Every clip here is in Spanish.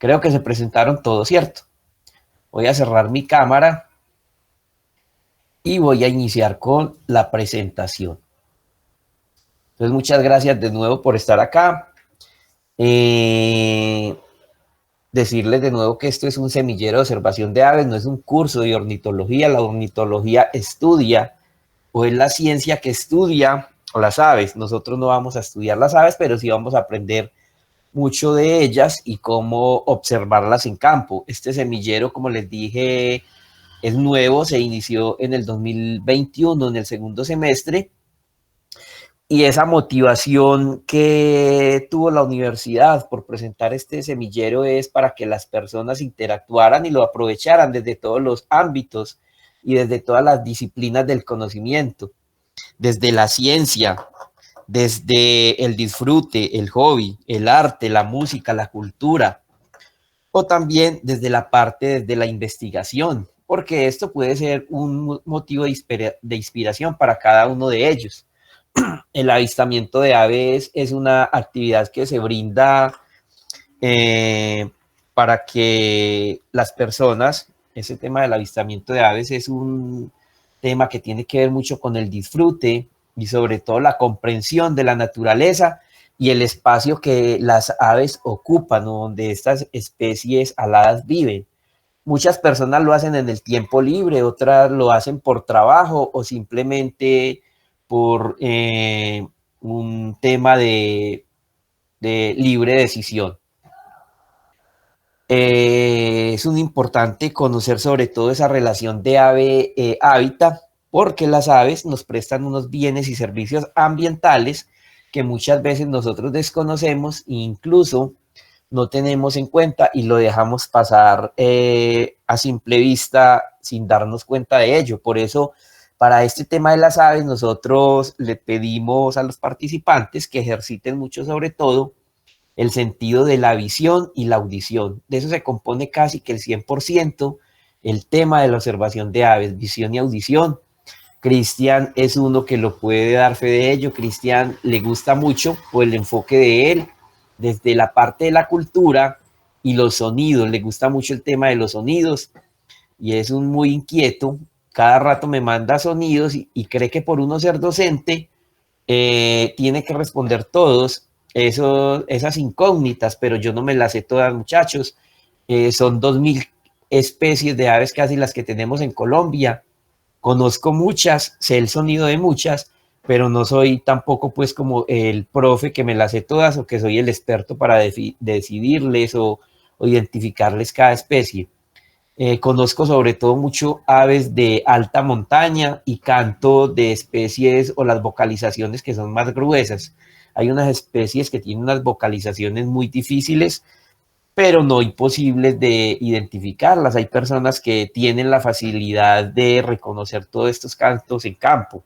Creo que se presentaron todos, ¿cierto? Voy a cerrar mi cámara y voy a iniciar con la presentación. Entonces, muchas gracias de nuevo por estar acá. Decirles de nuevo que esto es un semillero de observación de aves, no es un curso de ornitología. La ornitología estudia, o es la ciencia que estudia las aves. Nosotros no vamos a estudiar las aves, pero sí vamos a aprender mucho de ellas y cómo observarlas en campo. Este semillero, como les dije, es nuevo, se inició en el 2021, en el segundo semestre, y esa motivación que tuvo la universidad por presentar este semillero es para que las personas interactuaran y lo aprovecharan desde todos los ámbitos y desde todas las disciplinas del conocimiento, desde la ciencia, desde el disfrute, el hobby, el arte, la música, la cultura, o también desde la parte de la investigación, porque esto puede ser un motivo de inspiración para cada uno de ellos. El avistamiento de aves es una actividad que se brinda para que las personas, ese tema del avistamiento de aves es un tema que tiene que ver mucho con el disfrute y sobre todo la comprensión de la naturaleza y el espacio que las aves ocupan, ¿no? Donde estas especies aladas viven. Muchas personas lo hacen en el tiempo libre, otras lo hacen por trabajo o simplemente por un tema de libre decisión. Es un importante conocer sobre todo esa relación de ave-hábitat, porque las aves nos prestan unos bienes y servicios ambientales que muchas veces nosotros desconocemos e incluso no tenemos en cuenta y lo dejamos pasar a simple vista sin darnos cuenta de ello. Por eso, para este tema de las aves, nosotros le pedimos a los participantes que ejerciten mucho sobre todo el sentido de la visión y la audición. De eso se compone casi que el 100% el tema de la observación de aves, visión y audición. Cristian es uno que lo puede dar fe de ello. Cristian le gusta mucho por el enfoque de él, desde la parte de la cultura y los sonidos. Le gusta mucho el tema de los sonidos y es un muy inquieto. Cada rato me manda sonidos y cree que por uno ser docente tiene que responder todos esas incógnitas, pero yo no me las sé todas, muchachos. Son 2000 especies de aves casi las que tenemos en Colombia. Conozco muchas, sé el sonido de muchas, pero no soy tampoco pues como el profe que me las sé todas o que soy el experto para decidirles o identificarles cada especie. Conozco sobre todo mucho aves de alta montaña y canto de especies o las vocalizaciones que son más gruesas. Hay unas especies que tienen unas vocalizaciones muy difíciles, pero no imposibles de identificarlas. Hay personas que tienen la facilidad de reconocer todos estos cantos en campo.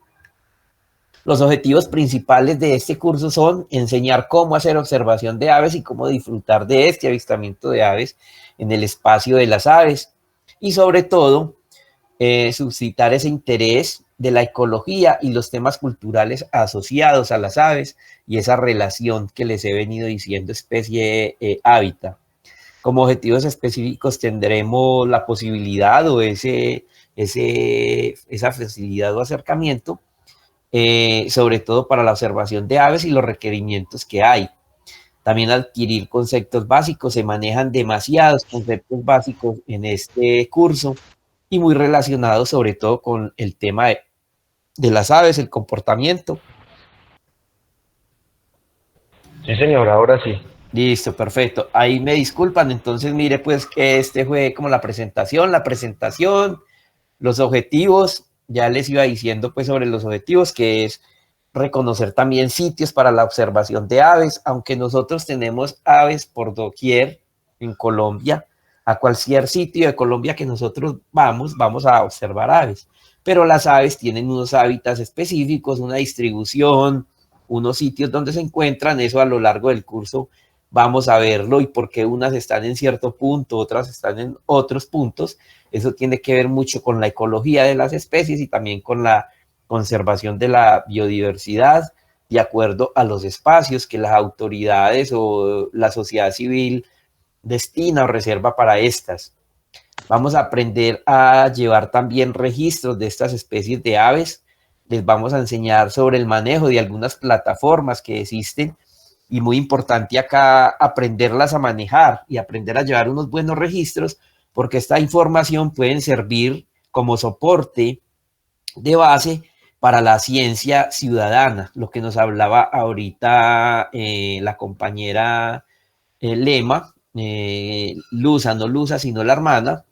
Los objetivos principales de este curso son enseñar cómo hacer observación de aves y cómo disfrutar de este avistamiento de aves en el espacio de las aves y sobre todo suscitar ese interés de la ecología y los temas culturales asociados a las aves y esa relación que les he venido diciendo especie-hábitat. Como objetivos específicos tendremos la posibilidad o esa facilidad o acercamiento, sobre todo para la observación de aves y los requerimientos que hay. También adquirir conceptos básicos, se manejan demasiados conceptos básicos en este curso y muy relacionados sobre todo con el tema de las aves, el comportamiento. Sí, señor, ahora sí. Listo, perfecto. Ahí me disculpan, entonces mire pues que este fue como la presentación, los objetivos, ya les iba diciendo pues sobre los objetivos, que es reconocer también sitios para la observación de aves, aunque nosotros tenemos aves por doquier en Colombia, a cualquier sitio de Colombia que nosotros vamos a observar aves, pero las aves tienen unos hábitats específicos, una distribución, unos sitios donde se encuentran, eso a lo largo del curso vamos a verlo y por qué unas están en cierto punto, otras están en otros puntos. Eso tiene que ver mucho con la ecología de las especies y también con la conservación de la biodiversidad de acuerdo a los espacios que las autoridades o la sociedad civil destina o reserva para estas. Vamos a aprender a llevar también registros de estas especies de aves. Les vamos a enseñar sobre el manejo de algunas plataformas que existen y muy importante acá aprenderlas a manejar y aprender a llevar unos buenos registros porque esta información puede servir como soporte de base para la ciencia ciudadana, lo que nos hablaba ahorita la compañera Lema, Luza, no Luza, sino la hermana,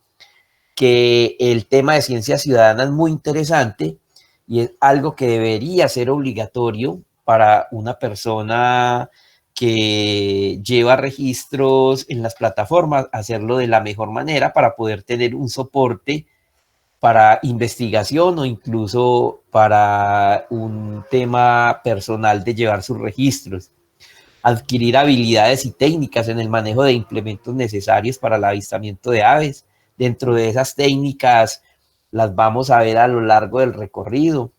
que el tema de ciencia ciudadana es muy interesante y es algo que debería ser obligatorio para una persona que lleva registros en las plataformas, hacerlo de la mejor manera para poder tener un soporte para investigación o incluso para un tema personal de llevar sus registros. Adquirir habilidades y técnicas en el manejo de implementos necesarios para el avistamiento de aves. Dentro de esas técnicas las vamos a ver a lo largo del recorrido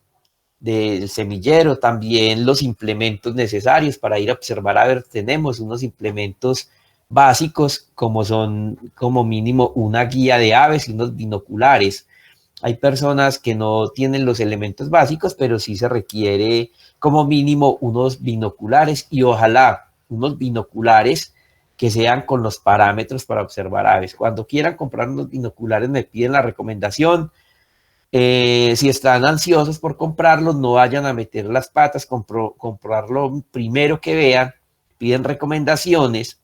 del semillero, también los implementos necesarios para ir a observar aves. Tenemos unos implementos básicos como son como mínimo una guía de aves y unos binoculares. Hay personas que no tienen los elementos básicos, pero sí se requiere como mínimo unos binoculares y ojalá unos binoculares que sean con los parámetros para observar aves. Cuando quieran comprar unos binoculares me piden la recomendación. Si están ansiosos por comprarlos, no vayan a meter las patas, comprarlo primero que vean, piden recomendaciones.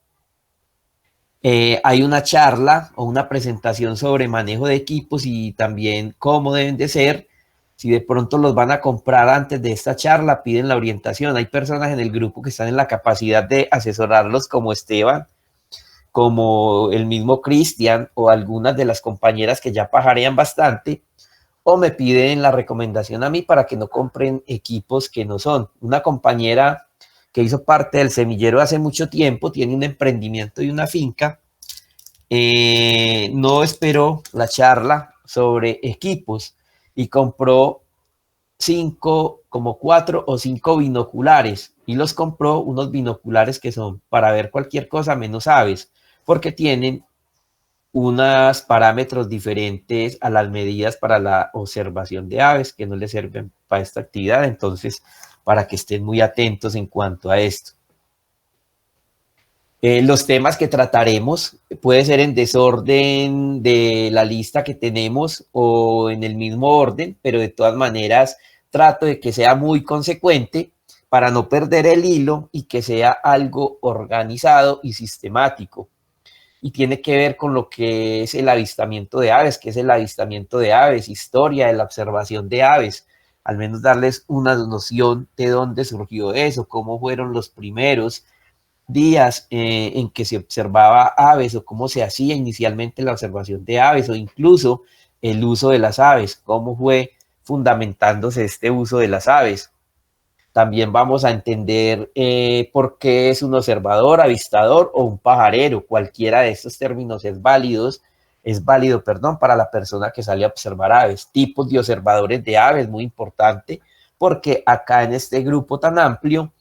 Hay una charla o una presentación sobre manejo de equipos y también cómo deben de ser. Si de pronto los van a comprar antes de esta charla, piden la orientación. Hay personas en el grupo que están en la capacidad de asesorarlos como Esteban, como el mismo Cristian o algunas de las compañeras que ya pajarean bastante, o me piden la recomendación a mí para que no compren equipos que no son. Una compañera que hizo parte del semillero hace mucho tiempo, tiene un emprendimiento y una finca, no esperó la charla sobre equipos y compró como 4 o 5 binoculares y los compró unos binoculares que son para ver cualquier cosa menos aves, porque tienen unos parámetros diferentes a las medidas para la observación de aves que no les sirven para esta actividad, entonces para que estén muy atentos en cuanto a esto. Los temas que trataremos puede ser en desorden de la lista que tenemos o en el mismo orden, pero de todas maneras trato de que sea muy consecuente para no perder el hilo y que sea algo organizado y sistemático. Y tiene que ver con lo que es el avistamiento de aves, que es el avistamiento de aves, historia de la observación de aves, al menos darles una noción de dónde surgió eso, cómo fueron los primeros días en que se observaba aves o cómo se hacía inicialmente la observación de aves o incluso el uso de las aves, cómo fue fundamentándose este uso de las aves. También vamos a entender por qué es un observador, avistador o un pajarero. Cualquiera de estos términos es válido, para la persona que sale a observar aves. Tipos de observadores de aves, muy importante, porque acá en este grupo tan amplio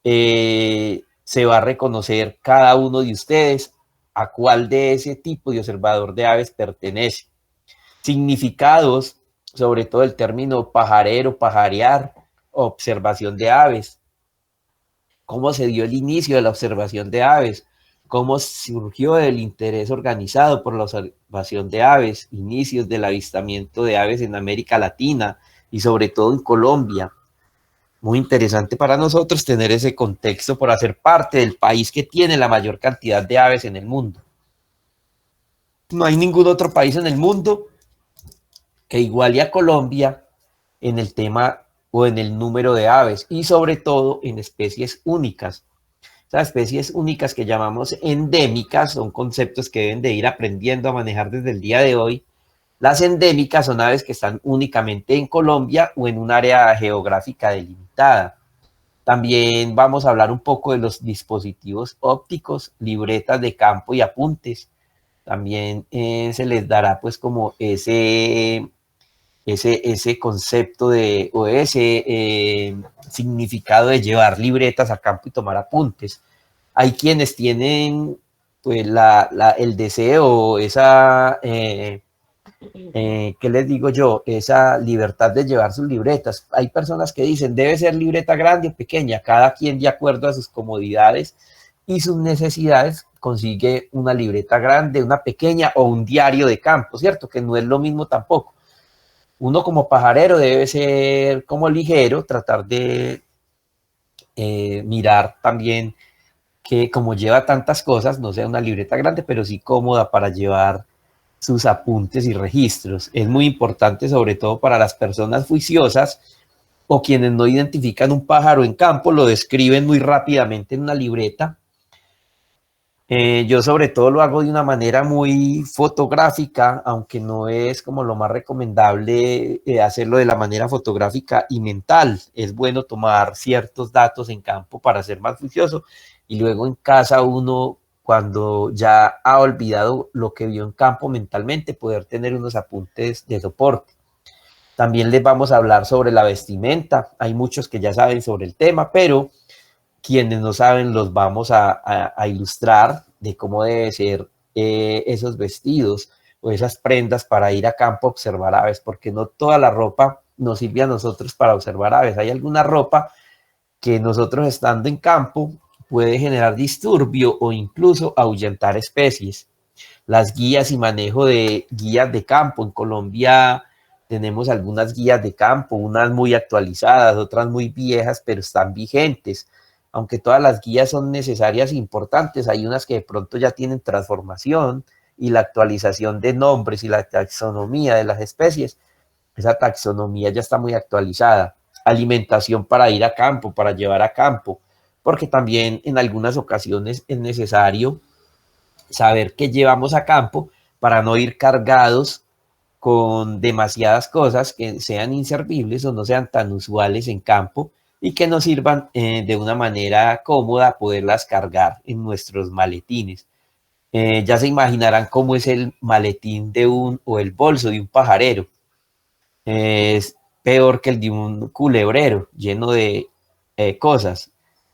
se va a reconocer cada uno de ustedes a cuál de ese tipo de observador de aves pertenece. Significados, sobre todo el término pajarero, pajarear, observación de aves, cómo se dio el inicio de la observación de aves, cómo surgió el interés organizado por la observación de aves, inicios del avistamiento de aves en América Latina y sobre todo en Colombia. Muy interesante para nosotros tener ese contexto por hacer parte del país que tiene la mayor cantidad de aves en el mundo. No hay ningún otro país en el mundo que iguale a Colombia en el tema o en el número de aves y sobre todo en especies únicas. Esas especies únicas que llamamos endémicas son conceptos que deben de ir aprendiendo a manejar desde el día de hoy. Las endémicas son aves que están únicamente en Colombia o en un área geográfica delimitada. También vamos a hablar un poco de los dispositivos ópticos, libretas de campo y apuntes. También se les dará pues como ese concepto o ese significado de llevar libretas a campo y tomar apuntes. Hay quienes tienen pues el deseo, esa, ¿qué les digo yo? Esa libertad de llevar sus libretas. Hay personas que dicen, debe ser libreta grande o pequeña, cada quien de acuerdo a sus comodidades y sus necesidades consigue una libreta grande, una pequeña o un diario de campo, ¿cierto? Que no es lo mismo tampoco. Uno como pajarero debe ser como ligero, tratar de mirar también que como lleva tantas cosas, no sea una libreta grande, pero sí cómoda para llevar sus apuntes y registros. Es muy importante, sobre todo para las personas juiciosas o quienes no identifican un pájaro en campo, lo describen muy rápidamente en una libreta. Yo sobre todo lo hago de una manera muy fotográfica, aunque no es como lo más recomendable hacerlo de la manera fotográfica y mental. Es bueno tomar ciertos datos en campo para ser más juicioso y luego en casa uno, cuando ya ha olvidado lo que vio en campo mentalmente, poder tener unos apuntes de soporte. También les vamos a hablar sobre la vestimenta. Hay muchos que ya saben sobre el tema, pero quienes no saben los vamos a ilustrar de cómo debe ser esos vestidos o esas prendas para ir a campo a observar aves, porque no toda la ropa nos sirve a nosotros para observar aves. Hay alguna ropa que nosotros estando en campo puede generar disturbio o incluso ahuyentar especies. Las guías y manejo de guías de campo. En Colombia tenemos algunas guías de campo, unas muy actualizadas, otras muy viejas, pero están vigentes. Aunque todas las guías son necesarias e importantes, hay unas que de pronto ya tienen transformación y la actualización de nombres y la taxonomía de las especies, esa taxonomía ya está muy actualizada. Alimentación para ir a campo, para llevar a campo, porque también en algunas ocasiones es necesario saber qué llevamos a campo para no ir cargados con demasiadas cosas que sean inservibles o no sean tan usuales en campo y que nos sirvan de una manera cómoda poderlas cargar en nuestros maletines. Ya se imaginarán cómo es el maletín de un o el bolso de un pajarero. Es peor que el de un culebrero, lleno de cosas,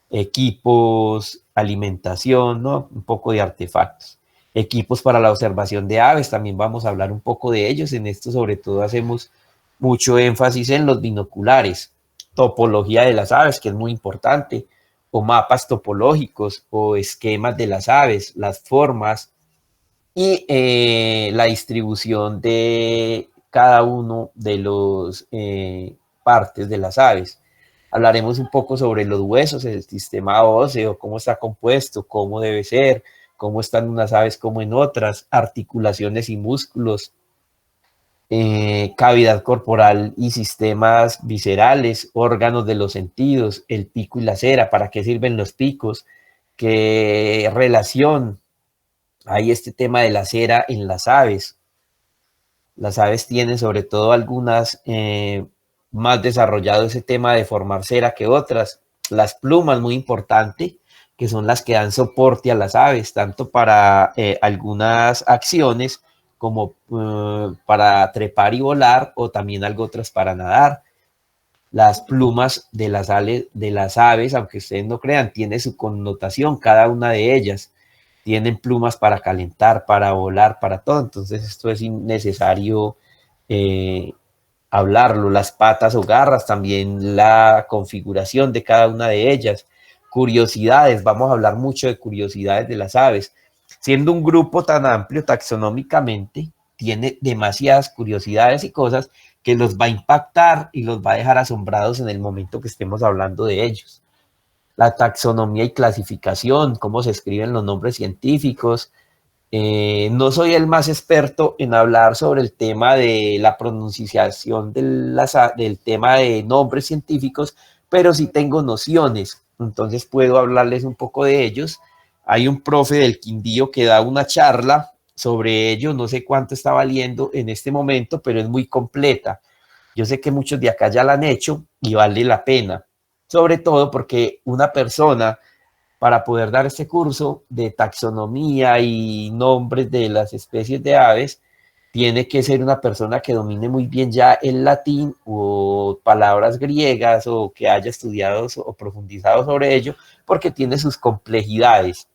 equipos, alimentación, ¿no? Un poco de artefactos. Equipos para la observación de aves, también vamos a hablar un poco de ellos. En esto sobre todo hacemos mucho énfasis en los binoculares, topología de las aves, que es muy importante, o mapas topológicos o esquemas de las aves, las formas y la distribución de cada uno de los partes de las aves. Hablaremos un poco sobre los huesos, el sistema óseo, cómo está compuesto, cómo debe ser, cómo están unas aves como en otras, articulaciones y músculos, cavidad corporal y sistemas viscerales, órganos de los sentidos, el pico y la cera, para qué sirven los picos, qué relación hay este tema de la cera en las aves. Las aves tienen sobre todo algunas más desarrollado ese tema de formar cera que otras. Las plumas, muy importante, que son las que dan soporte a las aves, tanto para algunas acciones como para trepar y volar, o también algo otras para nadar. Las plumas de las aves, aunque ustedes no crean, tiene su connotación, cada una de ellas. Tienen plumas para calentar, para volar, para todo. Entonces esto es innecesario eh, hablarlo. Las patas o garras, también la configuración de cada una de ellas. Curiosidades, vamos a hablar mucho de curiosidades de las aves. Siendo un grupo tan amplio taxonómicamente, tiene demasiadas curiosidades y cosas que los va a impactar y los va a dejar asombrados en el momento que estemos hablando de ellos. La taxonomía y clasificación, cómo se escriben los nombres científicos. No soy el más experto en hablar sobre el tema de la pronunciación del tema de nombres científicos, pero sí tengo nociones, entonces puedo hablarles un poco de ellos. Hay un profe del Quindío que da una charla sobre ello, no sé cuánto está valiendo en este momento, pero es muy completa. Yo sé que muchos de acá ya la han hecho y vale la pena, sobre todo porque una persona para poder dar este curso de taxonomía y nombres de las especies de aves, tiene que ser una persona que domine muy bien ya el latín o palabras griegas o que haya estudiado o profundizado sobre ello, porque tiene sus complejidades.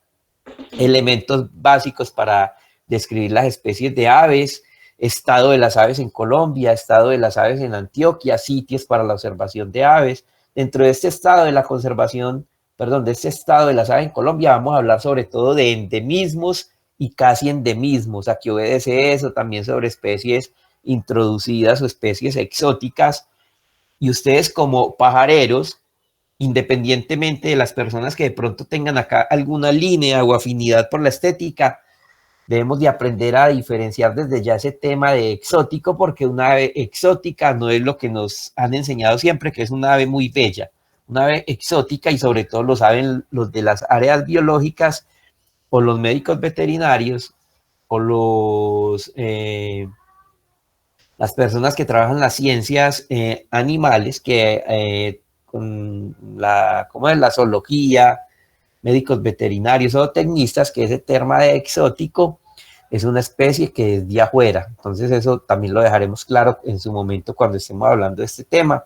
elementos básicos para describir las especies de aves, estado de las aves en Colombia, estado de las aves en Antioquia, sitios para la observación de aves. Dentro de este estado de la conservación, perdón, de este estado de las aves en Colombia, vamos a hablar sobre todo de endemismos y casi endemismos. ¿A qué obedece eso? También sobre especies introducidas o especies exóticas. Y ustedes como pajareros, independientemente de las personas que de pronto tengan acá alguna línea o afinidad por la estética, debemos de aprender a diferenciar desde ya ese tema de exótico, porque una ave exótica no es lo que nos han enseñado siempre, que es una ave muy bella. Una ave exótica, y sobre todo lo saben los de las áreas biológicas o los médicos veterinarios o las personas que trabajan las ciencias animales, que con ¿cómo es? La zoología, médicos veterinarios o tecnistas, que ese tema de exótico es una especie que es de afuera. Entonces eso también lo dejaremos claro en su momento cuando estemos hablando de este tema.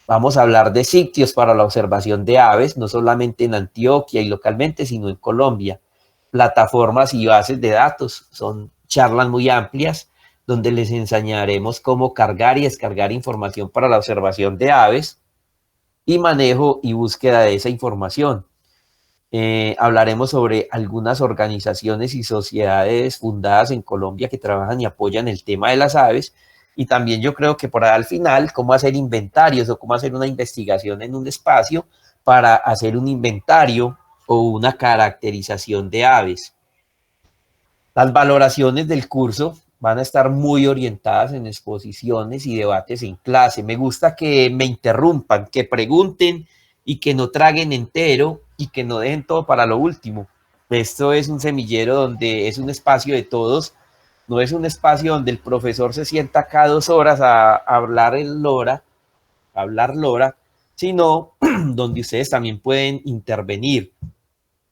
Vamos a hablar de sitios para la observación de aves, no solamente en Antioquia y localmente, sino en Colombia. Plataformas y bases de datos, son charlas muy amplias donde les enseñaremos cómo cargar y descargar información para la observación de aves y manejo y búsqueda de esa información. Hablaremos sobre algunas organizaciones y sociedades fundadas en Colombia que trabajan y apoyan el tema de las aves. Y también yo creo que por ahí al final, cómo hacer inventarios o cómo hacer una investigación en un espacio para hacer un inventario o una caracterización de aves. Las valoraciones del curso van a estar muy orientadas en exposiciones y debates en clase. Me gusta que me interrumpan, que pregunten y que no traguen entero y que no dejen todo para lo último. Esto es un semillero donde es un espacio de todos, no es un espacio donde el profesor se sienta cada 2 horas a hablar en Lora, a hablar Lora, sino donde ustedes también pueden intervenir.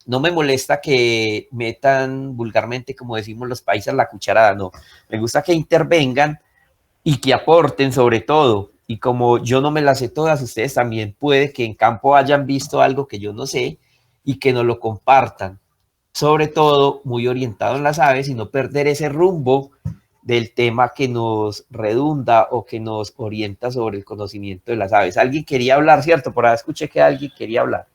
No me molesta que metan vulgarmente, como decimos los paisas, la cucharada, no. Me gusta que intervengan y que aporten sobre todo. Y como yo no me las sé todas, ustedes también puede que en campo hayan visto algo que yo no sé y que nos lo compartan. Sobre todo muy orientado en las aves y no perder ese rumbo del tema que nos redunda o que nos orienta sobre el conocimiento de las aves. Alguien quería hablar, ¿cierto? Por ahí escuché que alguien quería hablar.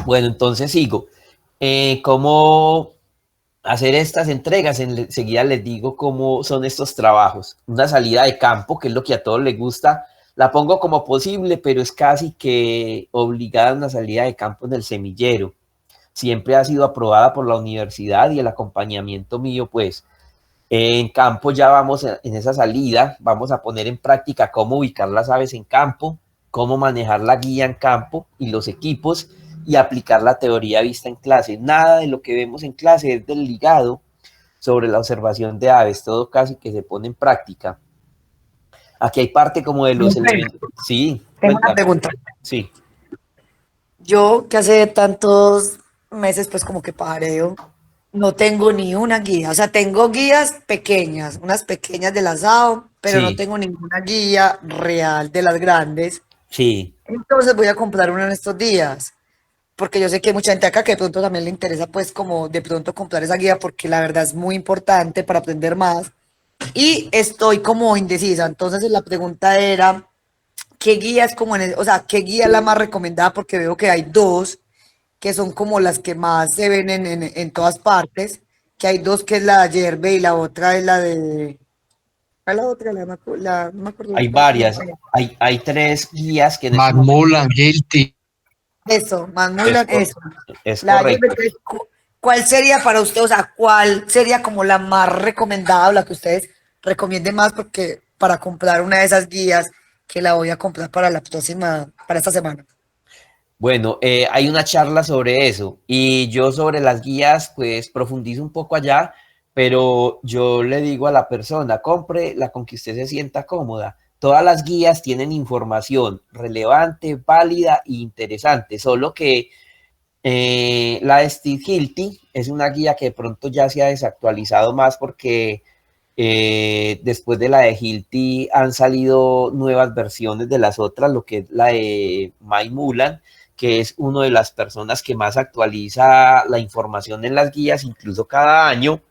Bueno, entonces sigo. ¿Cómo hacer estas entregas? Enseguida les digo cómo son estos trabajos. Una salida de campo, que es lo que a todos les gusta, la pongo como posible, pero es casi que obligada una salida de campo en el semillero. Siempre ha sido aprobada por la universidad y el acompañamiento mío, pues en campo ya vamos en esa salida, vamos a poner en práctica cómo ubicar las aves en campo, cómo manejar la guía en campo y los equipos y aplicar la teoría vista en clase. Nada de lo que vemos en clase es desligado sobre la observación de aves, todo casi que se pone en práctica. Aquí hay parte como de los elementos. Sí, Tengo una cuéntame. pregunta. Sí, Yo que hace tantos meses, pues como que pareo, no tengo ni una guía. O sea, tengo guías pequeñas, unas pequeñas del asado, pero no sí, tengo ninguna guía real de las grandes. sí. Entonces voy a comprar una en estos días, porque yo sé que hay mucha gente acá que de pronto también le interesa, pues como de pronto comprar esa guía, porque la verdad es muy importante para aprender más. Y estoy como indecisa. Entonces la pregunta era, ¿qué guía es como o sea, qué guía es la más recomendada? Porque veo que hay dos que son como las que más se ven en todas partes, que hay dos que es la de Yerbe y la otra es la de... ¿Cuál es la otra? No me acuerdo Hay cómo se varias. llama. Hay 3 guías que en este momento Macmullan, Guilty. Eso, es, Manmulan, eso. es La Yerbe, correcto. entonces, ¿cuál sería para usted? O sea, ¿cuál sería como la más recomendada o la que ustedes recomienden más? Porque para comprar una de esas guías que la voy a comprar para la próxima, para esta semana. Bueno, hay una charla sobre eso y yo sobre las guías pues profundizo un poco allá, pero yo le digo a la persona, compre la con que usted se sienta cómoda. Todas las guías tienen información relevante, válida e interesante, solo que la de Steve Hilty es una guía que de pronto ya se ha desactualizado más porque después de la de Hilty han salido nuevas versiones de las otras, lo que es la de Mike Mulan, que es una de las personas que más actualiza la información en las guías, incluso cada año.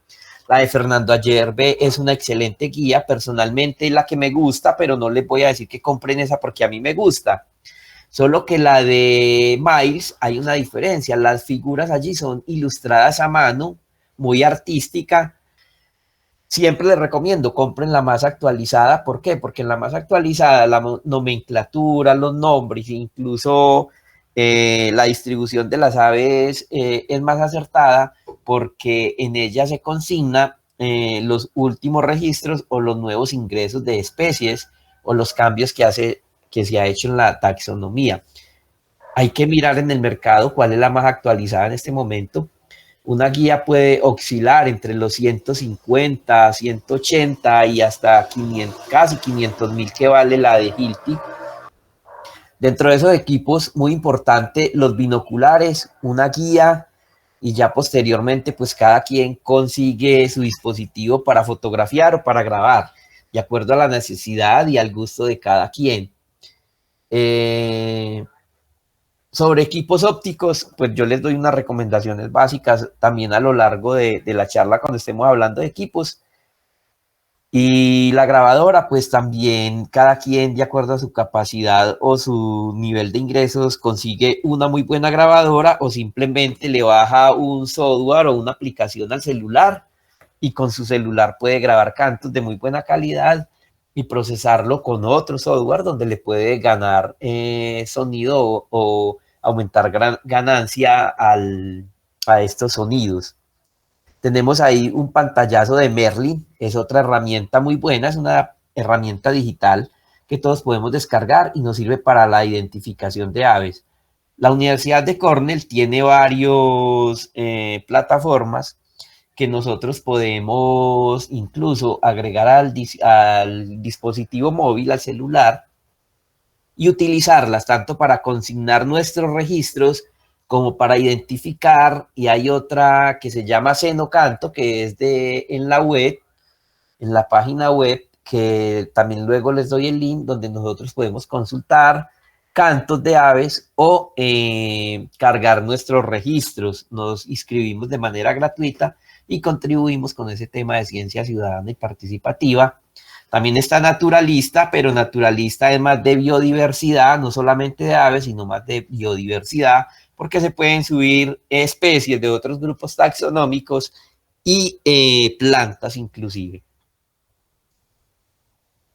La de Fernando Ayerbe es una excelente guía, personalmente la que me gusta, pero no les voy a decir que compren esa porque a mí me gusta. Solo que la de Miles hay una diferencia, las figuras allí son ilustradas a mano, muy artística. Siempre les recomiendo, compren la más actualizada. ¿Por qué? Porque en la más actualizada la nomenclatura, los nombres, incluso la distribución de las aves es más acertada porque en ella se consigna los últimos registros o los nuevos ingresos de especies o los cambios que se ha hecho en la taxonomía. Hay que mirar en el mercado cuál es la más actualizada en este momento. Una guía puede oscilar entre los 150, 180 y hasta 500, casi 500.000 que vale la de Hilti. Dentro de esos equipos, muy importante, los binoculares, una guía y ya posteriormente pues cada quien consigue su dispositivo para fotografiar o para grabar, de acuerdo a la necesidad y al gusto de cada quien. Sobre equipos ópticos, pues yo les doy unas recomendaciones básicas también a lo largo de la charla cuando estemos hablando de equipos. Y la grabadora, pues también cada quien de acuerdo a su capacidad o su nivel de ingresos consigue una muy buena grabadora o simplemente le baja un software o una aplicación al celular y con su celular puede grabar cantos de muy buena calidad y procesarlo con otro software donde le puede ganar sonido o aumentar ganancia a estos sonidos. Tenemos ahí un pantallazo de Merlin, es otra herramienta muy buena, es una herramienta digital que todos podemos descargar y nos sirve para la identificación de aves. La Universidad de Cornell tiene varias plataformas que nosotros podemos incluso agregar al dispositivo móvil, al celular, y utilizarlas tanto para consignar nuestros registros como para identificar. Y hay otra que se llama Xenocanto, que es en la web, en la página web, que también luego les doy el link, donde nosotros podemos consultar cantos de aves o cargar nuestros registros. Nos inscribimos de manera gratuita y contribuimos con ese tema de ciencia ciudadana y participativa. También está Naturalista, pero Naturalista es más de biodiversidad, no solamente de aves, sino más de biodiversidad, porque se pueden subir especies de otros grupos taxonómicos y plantas inclusive.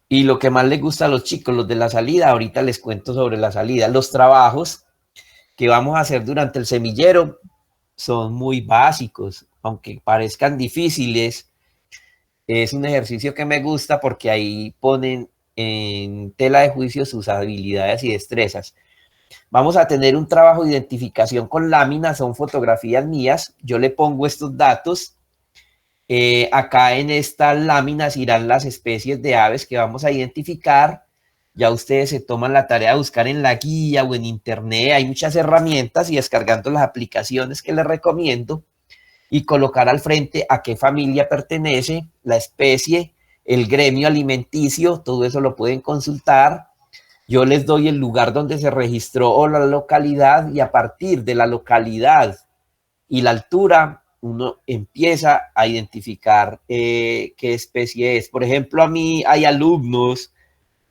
Y lo que más les gusta a los chicos, los de la salida, ahorita les cuento sobre la salida. Los trabajos que vamos a hacer durante el semillero son muy básicos, aunque parezcan difíciles. Es un ejercicio que me gusta porque ahí ponen en tela de juicio sus habilidades y destrezas. Vamos a tener un trabajo de identificación con láminas, son fotografías mías. Yo le pongo estos datos. Acá en estas láminas irán las especies de aves que vamos a identificar. Ya ustedes se toman la tarea de buscar en la guía o en internet. Hay muchas herramientas y descargando las aplicaciones que les recomiendo y colocar al frente a qué familia pertenece, la especie, el gremio alimenticio, todo eso lo pueden consultar. Yo les doy el lugar donde se registró o la localidad y a partir de la localidad y la altura uno empieza a identificar qué especie es. Por ejemplo, a mí hay alumnos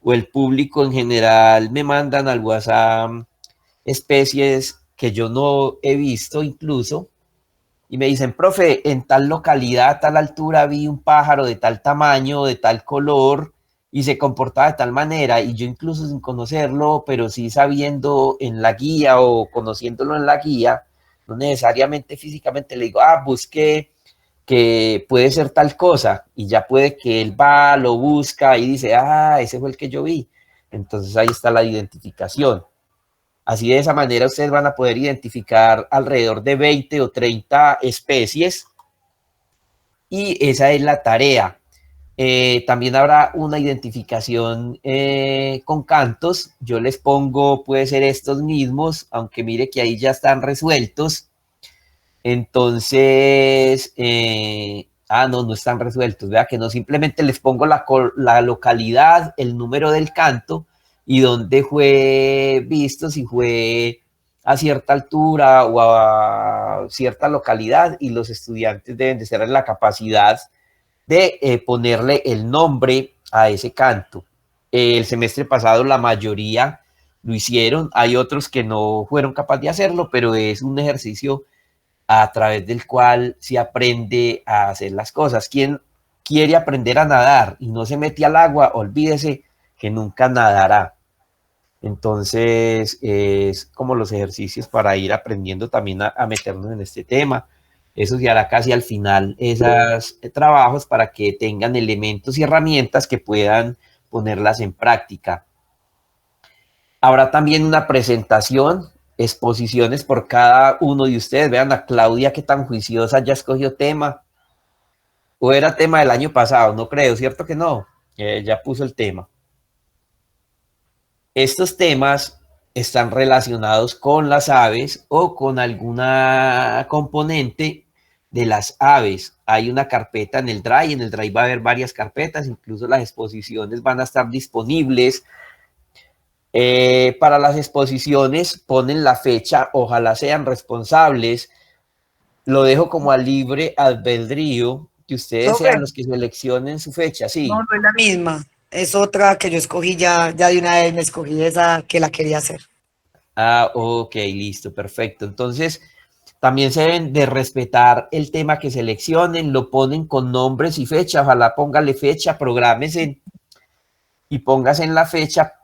o el público en general me mandan al WhatsApp especies que yo no he visto incluso y me dicen, profe, en tal localidad, a tal altura vi un pájaro de tal tamaño, de tal color y se comportaba de tal manera, y yo incluso sin conocerlo, pero sí sabiendo en la guía o conociéndolo en la guía, no necesariamente físicamente le digo, busqué que puede ser tal cosa, y ya puede que él va, lo busca y dice, ese fue el que yo vi. Entonces ahí está la identificación. Así de esa manera ustedes van a poder identificar alrededor de 20 o 30 especies y esa es la tarea. También habrá una identificación con cantos. Yo les pongo, puede ser estos mismos, aunque mire que ahí ya están resueltos. Entonces, no están resueltos. Vea que no, simplemente les pongo la localidad, el número del canto y dónde fue visto, si fue a cierta altura o a cierta localidad y los estudiantes deben de ser en la capacidad de ponerle el nombre a ese canto. El semestre pasado la mayoría lo hicieron, hay otros que no fueron capaces de hacerlo, pero es un ejercicio a través del cual se aprende a hacer las cosas. ¿Quién quiere aprender a nadar y no se mete al agua? Olvídese que nunca nadará. Entonces, es como los ejercicios para ir aprendiendo también a meternos en este tema. Eso se hará casi al final, esos trabajos para que tengan elementos y herramientas que puedan ponerlas en práctica. Habrá también una presentación, exposiciones por cada uno de ustedes. Vean a Claudia, qué tan juiciosa, ya escogió tema. O era tema del año pasado, no creo, ¿cierto que no? Ya puso el tema. Estos temas están relacionados con las aves o con alguna componente de las aves. Hay una carpeta en el Drive va a haber varias carpetas, incluso las exposiciones van a estar disponibles. Para las exposiciones ponen la fecha, ojalá sean responsables. Lo dejo como a libre albedrío, que ustedes Profe, sean los que seleccionen su fecha, no, sí. no es la misma. Es otra que yo escogí ya de una vez me escogí esa que la quería hacer. Ah, ok, listo, perfecto. Entonces, también se deben de respetar el tema que seleccionen, lo ponen con nombres y fecha, ojalá póngale fecha, prográmese y póngase en la fecha.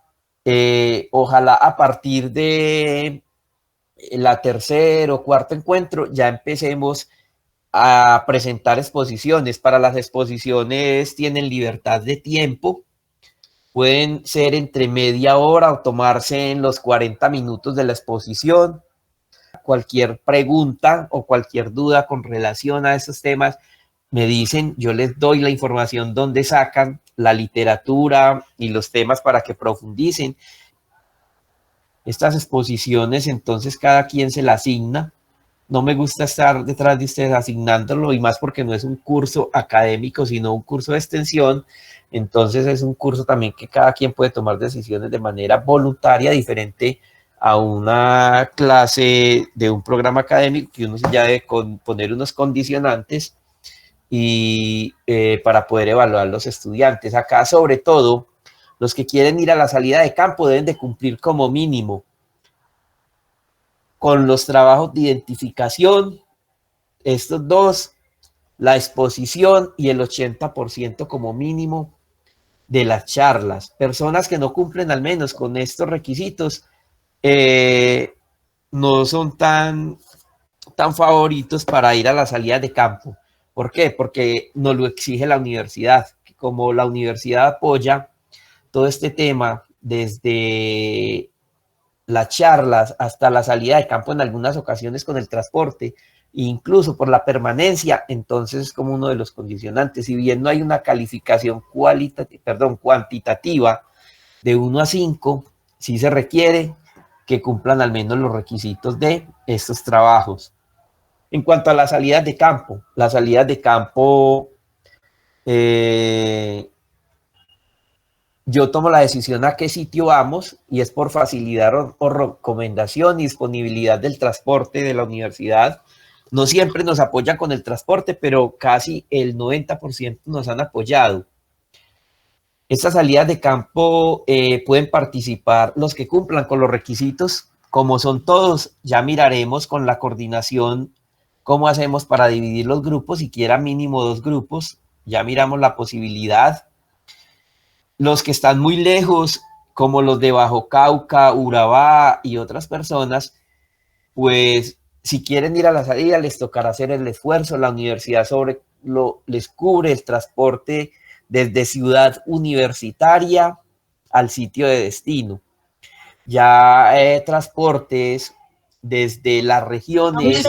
Ojalá a partir de la tercer o cuarto encuentro ya empecemos a presentar exposiciones. Para las exposiciones tienen libertad de tiempo, pueden ser entre media hora o tomarse en los 40 minutos de la exposición. Cualquier pregunta o cualquier duda con relación a esos temas, me dicen, yo les doy la información donde sacan la literatura y los temas para que profundicen. Estas exposiciones, entonces cada quien se la asigna. No me gusta estar detrás de ustedes asignándolo y más porque no es un curso académico, sino un curso de extensión. Entonces es un curso también que cada quien puede tomar decisiones de manera voluntaria, diferente a una clase de un programa académico que uno ya debe poner unos condicionantes y para poder evaluar los estudiantes. Acá, sobre todo, los que quieren ir a la salida de campo deben de cumplir como mínimo con los trabajos de identificación, estos dos, la exposición y el 80% como mínimo de las charlas. Personas que no cumplen al menos con estos requisitos no son tan favoritos para ir a la salida de campo. ¿Por qué? Porque nos lo exige la universidad. Como la universidad apoya todo este tema desde las charlas hasta la salida de campo en algunas ocasiones con el transporte, incluso por la permanencia, entonces es como uno de los condicionantes. Si bien no hay una calificación cuantitativa de 1 a 5, sí se requiere que cumplan al menos los requisitos de estos trabajos. En cuanto a las salidas de campo, yo tomo la decisión a qué sitio vamos y es por facilidad o recomendación y disponibilidad del transporte de la universidad. No siempre nos apoyan con el transporte, pero casi el 90% nos han apoyado. Estas salidas de campo pueden participar los que cumplan con los requisitos, como son todos. Ya miraremos con la coordinación cómo hacemos para dividir los grupos, siquiera mínimo 2 grupos. Ya miramos la posibilidad. Los que están muy lejos, como los de Bajo Cauca, Urabá y otras personas, pues si quieren ir a la salida les tocará hacer el esfuerzo. La universidad les cubre el transporte desde Ciudad Universitaria al sitio de destino. Ya transportes desde las regiones,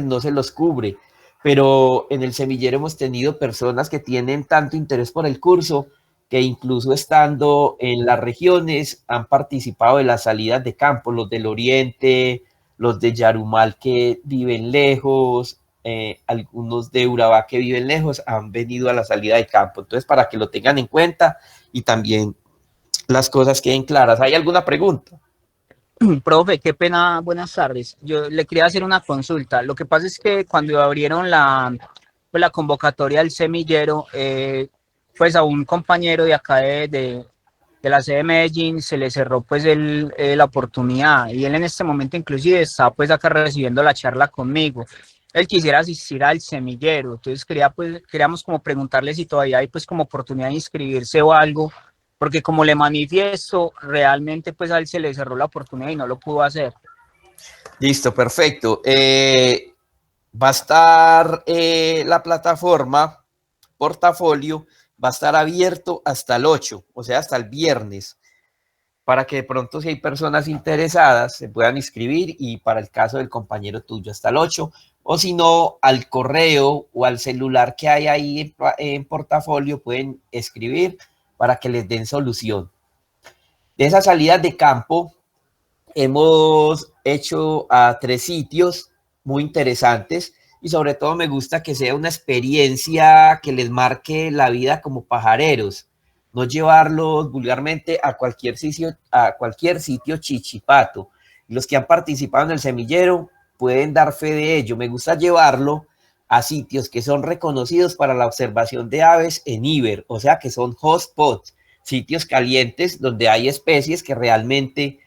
no se los cubre, pero en el semillero hemos tenido personas que tienen tanto interés por el curso que incluso estando en las regiones han participado de las salidas de campo, los del Oriente, los de Yarumal que viven lejos, algunos de Urabá que viven lejos han venido a la salida de campo. Entonces, para que lo tengan en cuenta y también las cosas queden claras. ¿Hay alguna pregunta? Profe, qué pena, buenas tardes. Yo le quería hacer una consulta. Lo que pasa es que cuando abrieron pues, la convocatoria del semillero, pues a un compañero de acá de la sede de Medellín se le cerró pues la oportunidad y él en este momento inclusive está pues acá recibiendo la charla conmigo. Él quisiera asistir al semillero, entonces queríamos como preguntarle si todavía hay pues como oportunidad de inscribirse o algo, porque como le manifiesto, realmente pues a él se le cerró la oportunidad y no lo pudo hacer. Listo, perfecto. Va a estar la plataforma portafolio, va a estar abierto hasta el 8, o sea, hasta el viernes, para que de pronto si hay personas interesadas se puedan inscribir y para el caso del compañero tuyo hasta el 8, o si no, al correo o al celular que hay ahí en portafolio pueden escribir para que les den solución. De esas salidas de campo, hemos hecho a 3 sitios muy interesantes y sobre todo me gusta que sea una experiencia que les marque la vida como pajareros, no llevarlos vulgarmente a cualquier sitio chichipato. Los que han participado en el semillero pueden dar fe de ello. Me gusta llevarlo a sitios que son reconocidos para la observación de aves en IBER, o sea que son hotspots, sitios calientes donde hay especies que realmente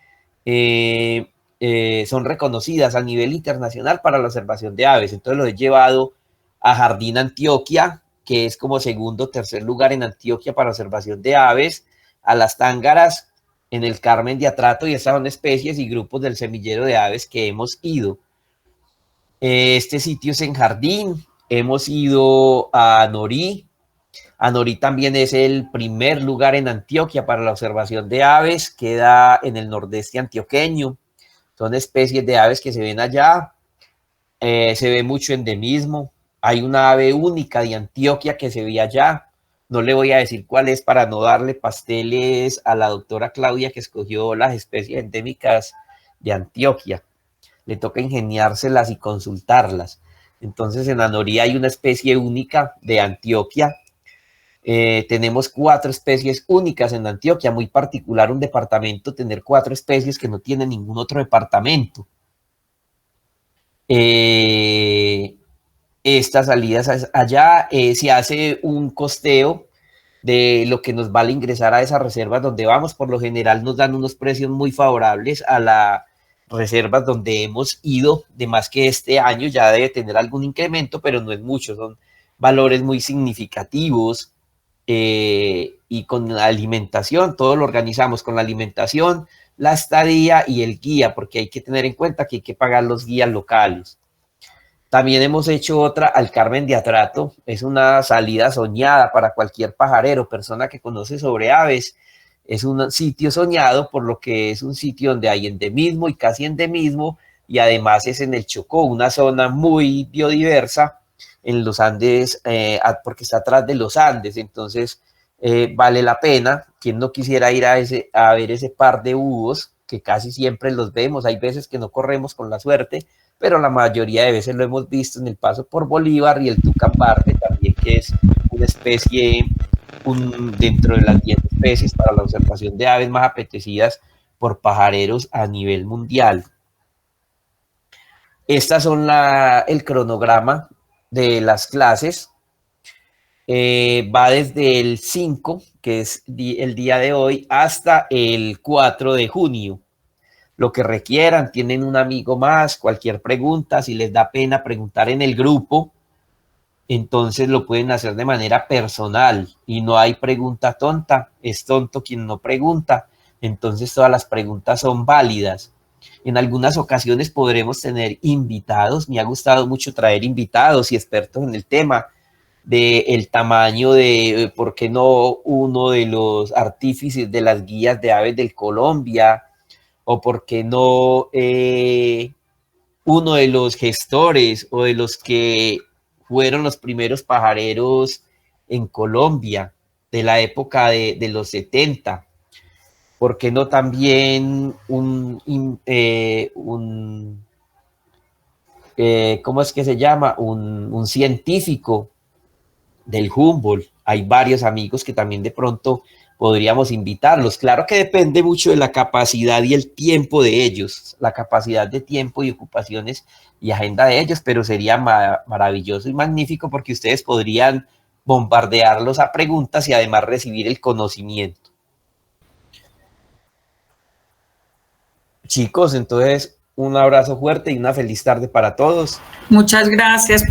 son reconocidas a nivel internacional para la observación de aves. Entonces los he llevado a Jardín Antioquia, que es como segundo o tercer lugar en Antioquia para observación de aves, a Las Tángaras en el Carmen de Atrato, y estas son especies y grupos del semillero de aves que hemos ido. Este sitio es en Jardín, hemos ido a Norí. Anorí también es el primer lugar en Antioquia para la observación de aves, queda en el nordeste antioqueño, son especies de aves que se ven allá, se ve mucho endemismo, hay una ave única de Antioquia que se ve allá, no le voy a decir cuál es para no darle pasteles a la doctora Claudia que escogió las especies endémicas de Antioquia, le toca ingeniárselas y consultarlas. Entonces en Anorí hay una especie única de Antioquia. Tenemos 4 especies únicas en Antioquia, muy particular un departamento tener 4 especies que no tiene ningún otro departamento. Estas salidas allá se hace un costeo de lo que nos vale ingresar a esas reservas donde vamos. Por lo general nos dan unos precios muy favorables a las reservas donde hemos ido, de más que este año ya debe tener algún incremento, pero no es mucho, son valores muy significativos. Y con la alimentación, todo lo organizamos con la alimentación, la estadía y el guía, porque hay que tener en cuenta que hay que pagar los guías locales. También hemos hecho otra al Carmen de Atrato, es una salida soñada para cualquier pajarero, persona que conoce sobre aves, es un sitio soñado por lo que es un sitio donde hay endemismo y casi endemismo, y además es en el Chocó, una zona muy biodiversa en los Andes, porque está atrás de los Andes, entonces vale la pena. Quien no quisiera ir a ver ese par de búhos, que casi siempre los vemos, hay veces que no corremos con la suerte, pero la mayoría de veces lo hemos visto en el paso por Bolívar, y el tucaparte también, que es una especie, dentro de las 10 especies para la observación de aves más apetecidas por pajareros a nivel mundial. Estas son el cronograma de las clases. Va desde el 5, que es el día de hoy, hasta el 4 de junio. Lo que requieran, tienen un amigo más, cualquier pregunta, si les da pena preguntar en el grupo, entonces lo pueden hacer de manera personal y no hay pregunta tonta, es tonto quien no pregunta, entonces todas las preguntas son válidas. En algunas ocasiones podremos tener invitados, me ha gustado mucho traer invitados y expertos en el tema, del tamaño de, ¿por qué no uno de los artífices de las guías de aves del Colombia? O por qué no uno de los gestores o de los que fueron los primeros pajareros en Colombia de la época de los 70. ¿Por qué no también ¿cómo es que se llama? Un científico del Humboldt? Hay varios amigos que también de pronto podríamos invitarlos. Claro que depende mucho de la capacidad y el tiempo de ellos, la capacidad de tiempo y ocupaciones y agenda de ellos, pero sería maravilloso y magnífico porque ustedes podrían bombardearlos a preguntas y además recibir el conocimiento. Chicos, entonces un abrazo fuerte y una feliz tarde para todos. Muchas gracias.